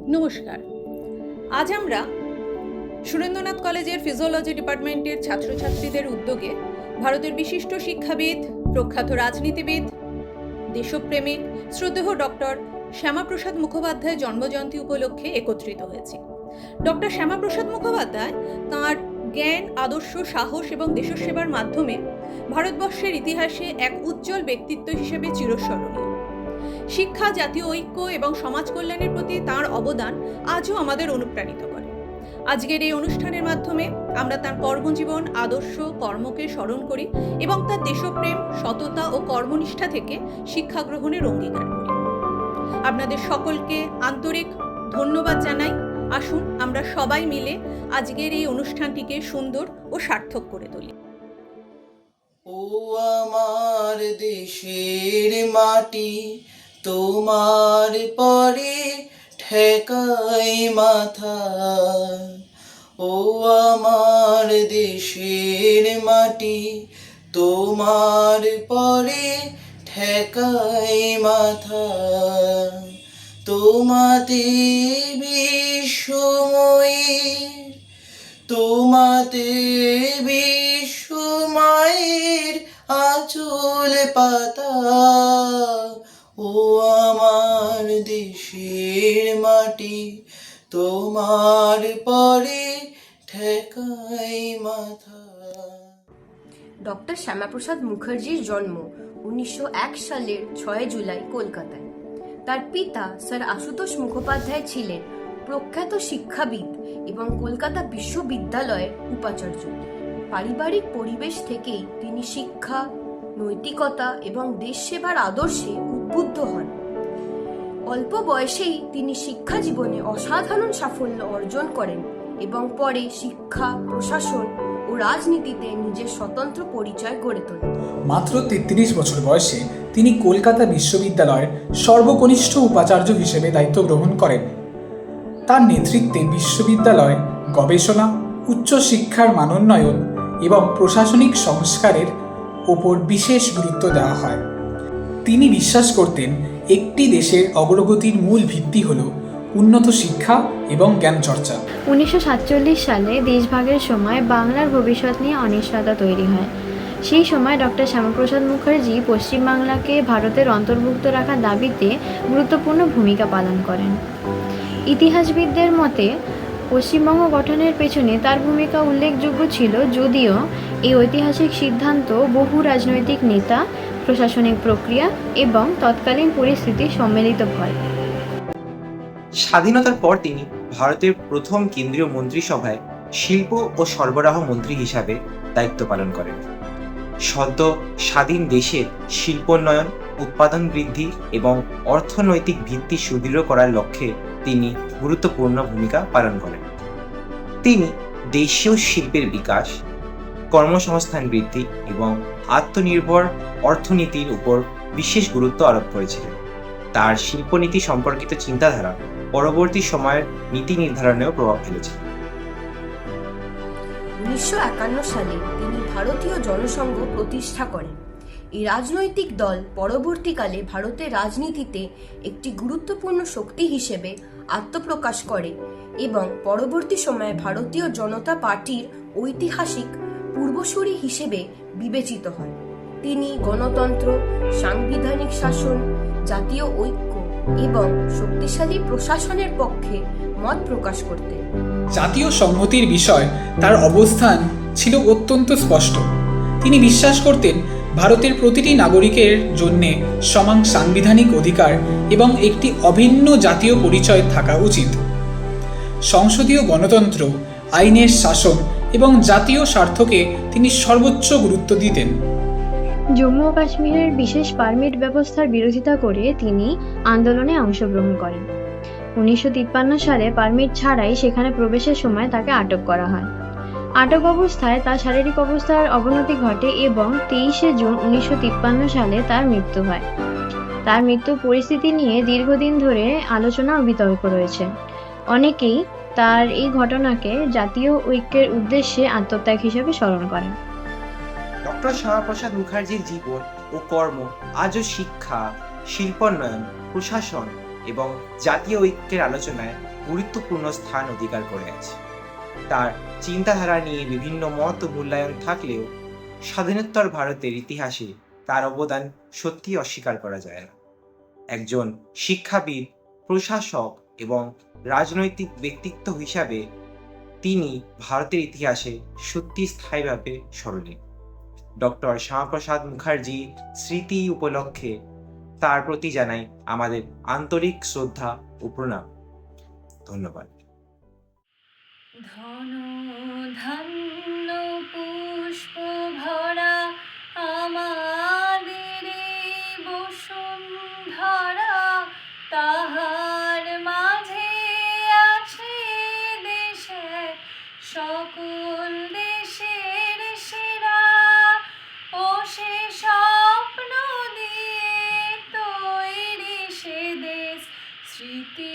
নমস্কার। আজ আমরা সুরেন্দ্রনাথ কলেজের ফিজিওলজি ডিপার্টমেন্টের ছাত্রছাত্রীদের উদ্যোগে ভারতের বিশিষ্ট শিক্ষাবিদ, প্রখ্যাত রাজনীতিবিদ, দেশপ্রেমিক শ্রদ্ধেয় ডক্টর শ্যামাপ্রসাদ মুখোপাধ্যায়ের জন্মজয়ন্তী উপলক্ষে একত্রিত হয়েছি। ডক্টর শ্যামাপ্রসাদ মুখোপাধ্যায় তাঁর জ্ঞান, আদর্শ, সাহস এবং দেশসেবার মাধ্যমে ভারতবর্ষের ইতিহাসে এক উজ্জ্বল ব্যক্তিত্ব হিসেবে চিরস্মরণীয়। শিক্ষা, জাতীয় ঐক্য এবং সমাজ কল্যাণের প্রতি তাঁর অবদান আজও আমাদের অনুপ্রাণিত করে। আজকের এই অনুষ্ঠানের মাধ্যমে আমরা তাঁর কর্মজীবন, আদর্শ, কর্মকে স্মরণ করি এবং তার দেশপ্রেম, সততা ও কর্মনিষ্ঠা থেকে শিক্ষা গ্রহণের অঙ্গীকার করি। আপনাদের সকলকে আন্তরিক ধন্যবাদ জানাই। আসুন আমরা সবাই মিলে আজকের এই অনুষ্ঠানটিকে সুন্দর ও সার্থক করে তুলি। ও আমার দেশের মাটি, তোমার পরে ঠেকাই মাথা। ও আমার দেশের মাটি, তোমার পরে ঠেকাই মাথা। তোমাতে বিশ্বময়ের, তোমাতে বিশ্বমায়ের আঁচল পাতা। ও আমার দেশের মাটি, তোমার পরে ঠেকাই মাথা। ডক্টর শ্যামাপ্রসাদ মুখার্জির জন্ম 1901 সালের 6 জুলাই কলকাতায়। তার পিতা স্যার আশুতোষ মুখোপাধ্যায় ছিলেন প্রখ্যাত শিক্ষাবিদ এবং কলকাতা বিশ্ববিদ্যালয়ের উপাচার্য। পারিবারিক পরিবেশ থেকেই তিনি শিক্ষা, নৈতিকতা এবং দেশ সেবার আদর্শে উদ্বুদ্ধ হন। অল্প বয়সেই তিনি শিক্ষা জীবনে অসাধারণ সাফল্য অর্জন করেন এবং পরে শিক্ষা, প্রশাসন ও রাজনীতিতে নিজের স্বতন্ত্র পরিচয় গড়ে তোলেন। মাত্র 33 বছর বয়সে তিনি কলকাতা বিশ্ববিদ্যালয়ের সর্বকনিষ্ঠ উপাচার্য হিসেবে দায়িত্ব গ্রহণ করেন। তার নেতৃত্বে বিশ্ববিদ্যালয়ে গবেষণা, উচ্চশিক্ষার মানোন্নয়ন এবং প্রশাসনিক সংস্কারের ওপর বিশেষ গুরুত্ব দেওয়া হয়। তিনি বিশ্বাস করতেন একটি দেশের অগ্রগতির মূল ভিত্তি হল উন্নত শিক্ষা এবং জ্ঞান চর্চা। 1947 সালে দেশভাগের সময় বাংলার ভবিষ্যৎ নিয়ে অনিশ্চয়তা তৈরি হয়। সেই সময় ডক্টর শ্যামাপ্রসাদ মুখার্জি পশ্চিমবাংলাকে ভারতের অন্তর্ভুক্ত রাখার দাবিতে গুরুত্বপূর্ণ ভূমিকা পালন করেন। ইতিহাসবিদদের মতে পশ্চিমবঙ্গ গঠনের পেছনে তার ভূমিকা উল্লেখযোগ্য ছিল, যদিও এই ঐতিহাসিক সিদ্ধান্ত বহু রাজনৈতিক নেতা, প্রশাসনিক প্রক্রিয়া এবং তৎকালীন পরিস্থিতি সম্মিলিত হয়। স্বাধীনতার পর তিনি ভারতের প্রথম কেন্দ্রীয় মন্ত্রিসভায় শিল্প ও সরবরাহ মন্ত্রী হিসাবে দায়িত্ব পালন করেন। সদ্য স্বাধীন দেশের শিল্পোন্নয়ন, উৎপাদন বৃদ্ধি এবং অর্থনৈতিক ভিত্তি সুদৃঢ় করার লক্ষ্যে তিনি গুরুত্বপূর্ণ ভূমিকা পালন করেন। তিনি দেশীয় শিল্পের বিকাশ, কর্মসংস্থান বৃদ্ধি এবং আত্মনির্ভর অর্থনীতির উপর বিশেষ গুরুত্ব আরোপ করেছিলেন। তার শিল্পনীতি সম্পর্কিত চিন্তাধারা পরবর্তী সময়ের নীতি নির্ধারণেও প্রভাব ফেলেছে। 1951 সালে তিনি ভারতীয় জনসংঘ প্রতিষ্ঠা করেন। এই রাজনৈতিক দল পরবর্তীকালে ভারতের রাজনীতিতে একটি গুরুত্বপূর্ণ শক্তি হিসেবে আত্মপ্রকাশ করে এবং পরবর্তী সময়ে ভারতীয় জনতা পার্টির ঐতিহাসিক পূর্বসূরি হিসেবে বিবেচিত হয়। তিনি গণতন্ত্র, সাংবিধানিক শাসন, জাতীয় ঐক্য এবং শক্তিশালী প্রশাসনের পক্ষে মত প্রকাশ করতেন। জাতীয় সংহতির বিষয় তার অবস্থান ছিল অত্যন্ত স্পষ্ট। তিনি বিশ্বাস করতেন ভারতের প্রতিটি নাগরিকের জন্য সমান সাংবিধানিক অধিকার এবং একটি অভিন্ন জাতীয় পরিচয় থাকা উচিত। সংসদীয় গণতন্ত্র, আইনের শাসন এবং জাতীয় স্বার্থকে তিনি সর্বোচ্চ গুরুত্ব দিতেন। জম্মু ও কাশ্মীরের বিশেষ পারমিট ব্যবস্থার বিরোধিতা করে তিনি আন্দোলনে অংশগ্রহণ করেন। 1953 সালে পারমিট ছাড়াই সেখানে প্রবেশের সময় তাকে আটক করা হয়। আটক অবস্থায় তার শারীরিক অবস্থার অবনতি ঘটে এবং 23শে জুন 1953 সালে তার মৃত্যু হয়। তার মৃত্যুর পরিস্থিতি নিয়ে দীর্ঘদিন ধরে আলোচনা ও বিতর্ক রয়েছে। অনেকেই তার এই ঘটনাকে জাতীয় ঐক্যের উদ্দেশ্যে আত্মত্যাগ হিসেবে স্মরণ করেন। ডক্টর শ্যামাপ্রসাদ মুখার্জির জীবন ও কর্ম আজও শিক্ষা, শিল্পোন্নয়ন, প্রশাসন এবং জাতীয় ঐক্যের আলোচনায় গুরুত্বপূর্ণ স্থান অধিকার করে আছে। তার চিন্তাধারা নিয়ে বিভিন্ন মত ও মূল্যায়ন থাকলেও স্বাধীনোত্তর ভারতের ইতিহাসে তার অবদান সত্যি অস্বীকার করা যায় না। একজন শিক্ষাবিদ, প্রশাসক এবং রাজনৈতিক ব্যক্তিত্ব হিসাবে তিনি ভারতের ইতিহাসে সত্যি স্থায়ীভাবে স্মরণীয়। ডক্টর শ্যামাপ্রসাদ মুখার্জি স্মৃতি উপলক্ষে তার প্রতি জানাই আমাদের আন্তরিক শ্রদ্ধা ও প্রণাম। ধন্যবাদ। ধন ধান্য পুষ্প ভরা আমাদের এই বসুন্ধরা, তাহার মাঝে আছে দেশে সকল দেশের সেরা, ও সে স্বপ্ন দিয়ে তৈরি সে দেশ স্মৃতি